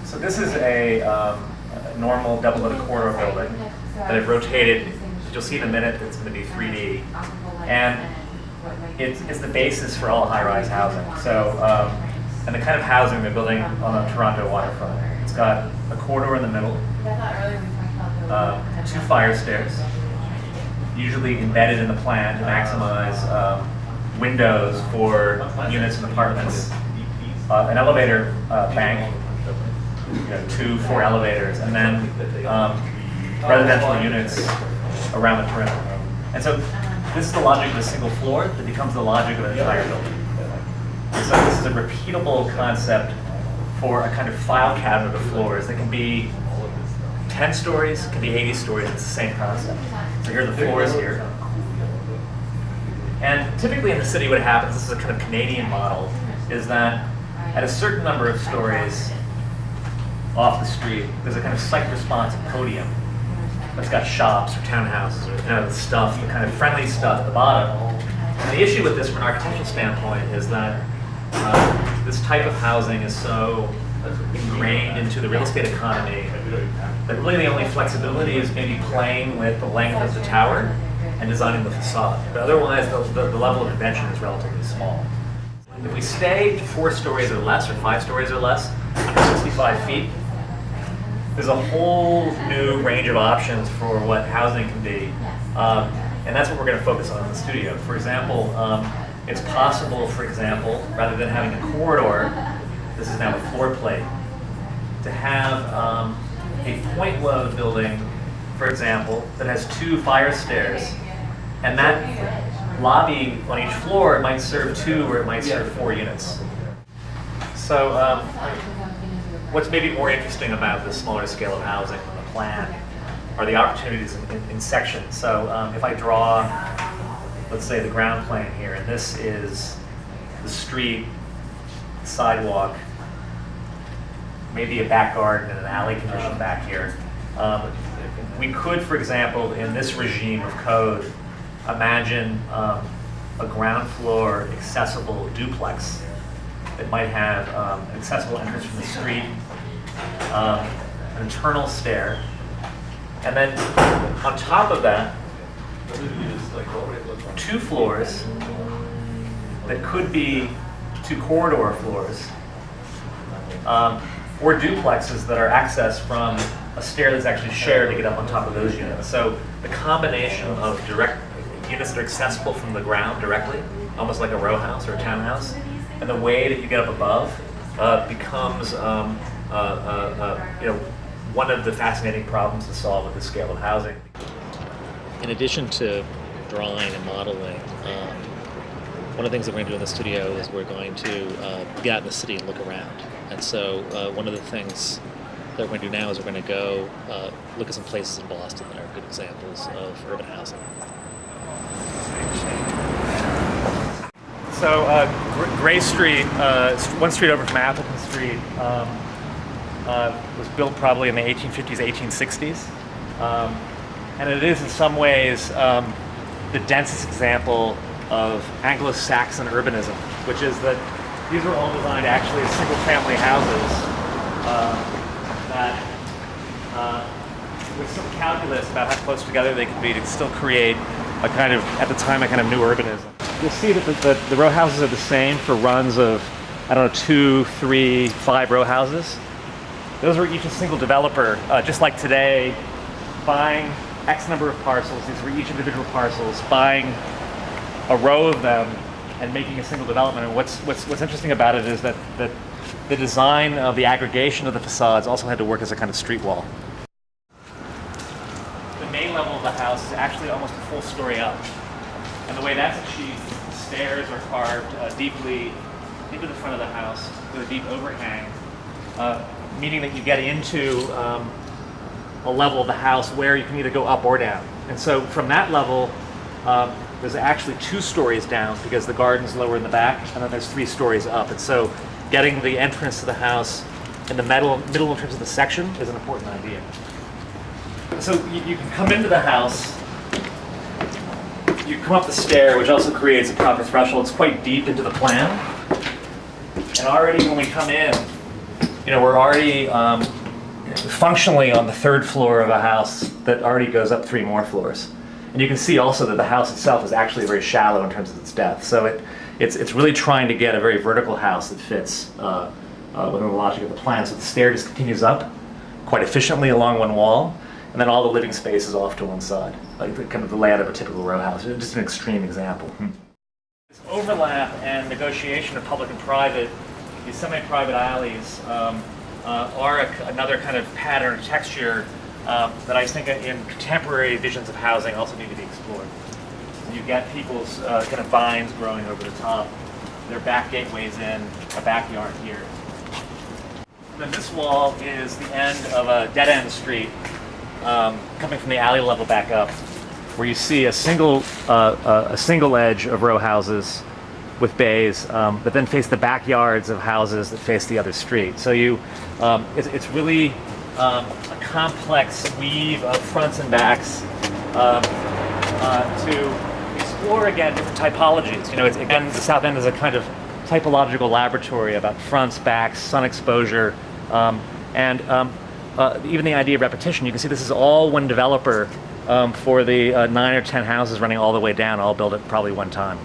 So this is a normal double-level corridor building that I've rotated. You'll see in a minute it's going to be 3D. And it's the basis for all high-rise housing. So, and the kind of housing they're building on the Toronto waterfront. It's got a corridor in the middle, 2 fire stairs, usually embedded in the plan to maximize windows for units and apartments, an elevator bank, 2 4 elevators, and then residential units around the perimeter. And so this is the logic of a single floor that becomes the logic of an entire building. And so this is a repeatable concept for a kind of file cabinet of floors that can be 10 stories, can be 80 stories, it's the same concept. So here are the floors here. And typically in the city what happens, this is a kind of Canadian model, is that at a certain number of stories off the street, there's a kind of site responsive podium that's got shops or townhouses or stuff, the kind of friendly stuff at the bottom. And the issue with this from an architectural standpoint is that this type of housing is so ingrained into the real estate economy that really the only flexibility is maybe playing with the length of the tower and designing the facade. But otherwise, the level of invention is relatively small. If we stay 4 stories or less, or 5 stories or less, under 65 feet, there's a whole new range of options for what housing can be. And that's what we're going to focus on in the studio. For example, it's possible, for example, rather than having a corridor, this is now a floor plate, to have a point load building, for example, that has 2 fire stairs. And that lobby on each floor might serve 2 or it might serve 4 units. So what's maybe more interesting about this smaller scale of housing on the plan are the opportunities in sections. So if I draw, let's say, the ground plane here, and this is the street, sidewalk, maybe a back garden and an alley condition back here. We could, for example, in this regime of code, imagine a ground floor accessible duplex that might have an accessible entrance from the street, an internal stair, and then on top of that, 2 floors that could be 2 corridor floors, or duplexes that are accessed from a stair that's actually shared to get up on top of those units. So the combination of direct units that are accessible from the ground directly, almost like a row house or a townhouse, and the way that you get up above becomes one of the fascinating problems to solve with this scale of housing. In addition to drawing and modeling, one of the things that we're going to do in the studio is we're going to get out in the city and look around. And so one of the things that we're going to do now is we're going to go look at some places in Boston that are good examples of urban housing. So Gray Street, 1 street over from Appleton Street, was built probably in the 1850s, 1860s. And it is in some ways the densest example of Anglo-Saxon urbanism, which is that these were all designed actually as single-family houses that with some calculus about how close together they could be to still create a kind of, at the time, a kind of new urbanism. You'll see that the row houses are the same for runs of, 2, 3, 5 row houses. Those were each a single developer, just like today, buying X number of parcels. These were each individual parcels, buying a row of them and making a single development. And what's interesting about it is that the design of the aggregation of the facades also had to work as a kind of street wall. The main level of the house is actually almost a full story up. And the way that's achieved is the stairs are carved deeply into the front of the house with a deep overhang, meaning that you get into a level of the house where you can either go up or down. And so from that level, there's actually 2 stories down because the garden's lower in the back, and then there's 3 stories up. And so getting the entrance to the house in the middle in terms of the section is an important idea. So you can come into the house, you come up the stair, which also creates a proper threshold. It's quite deep into the plan. And already when we come in, we're already functionally on the 3rd floor of a house that already goes up 3 more floors. And you can see also that the house itself is actually very shallow in terms of its depth. So it's really trying to get a very vertical house that fits within the logic of the plan. So the stair just continues up quite efficiently along one wall, and then all the living space is off to one side, like kind of the layout of a typical row house. Just an extreme example. This overlap and negotiation of public and private, these semi-private alleys, are another kind of pattern or texture that I think in contemporary visions of housing also need to be explored. You get people's kind of vines growing over the top, their back gateways in, a backyard here. And then this wall is the end of a dead-end street coming from the alley level back up, where you see a single edge of row houses with bays that then face the backyards of houses that face the other street. So it's really a complex weave of fronts and backs to explore again different typologies. It's again, the South End is a kind of typological laboratory about fronts, backs, sun exposure, and even the idea of repetition. You can see this is all one developer for the 9 or 10 houses running all the way down, all built at probably one time.